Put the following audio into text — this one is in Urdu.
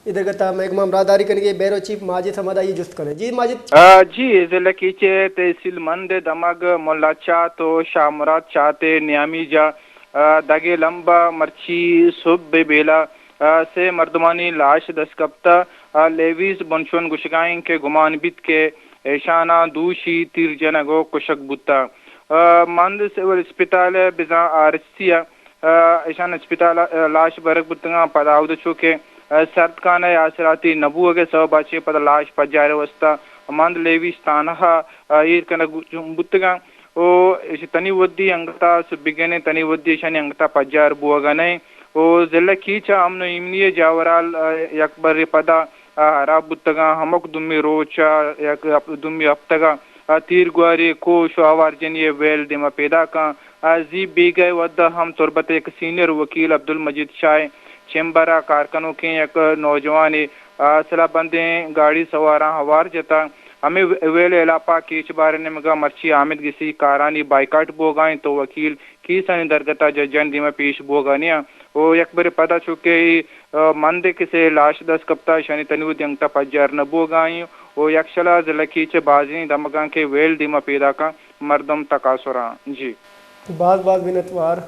ادھر گتا محکمہ امراداری کرنے کے بیرو چیف ماجد حمد آئی جست کریں جی ماجد جی ضلع کیچے تحصیل مند دماغ مولا چاہ تو شاہ مراد چاہتے نیامی جا داگے لمبا مرچی صبح بیلا سے مردمانی لاش دستکپتا لیویز بنشون گشگائیں کے گمان بیت کے ایشانہ دوشی تیر جنگو کشک بوتا مند سول اسپتال بزا آرسیا ایشان اسپتال لاش برک بتگا پداود چوکے سرد کانا آسراتی نبو کے سو باچے پد لاش پجارے وستا مند لیویش تانہا ایر کنگ بتگا او تنی ودی انگتا سبگنے تنی ودی شانی انگتا پجار بوگنے او ضلع کیچا امن ایمنی جاورال یکبر پدا راب بتگا ہمک دمی روچا یک دمی ہفتگا تیر گواری کو شوہوار جنی ویل دیما پیدا کا زی بی گئے ود ہم تربت ایک سینئر وکیل عبدالمجید شاہ چیمبرہ کارکنوں کے ایک نوجوان سلا بندیں گاڑی سواراں ہوار جتا ہمیں ویل علاقہ کیچ بارے نے مگا مرچی آمد گسی کارانی بائیکاٹ بوگائیں تو وکیل کی سانی درگتا ججن دیما پیش بوگانیا او یکبر پدا چکے مند کسے لاش دس کپتا شانی تنیو دنگتا پجار نبوگائیں او یکشلا ضلع کیچ بازیں دمگان کے ویل دیما پیدا کا مردم تقاصران جی بعض منتوار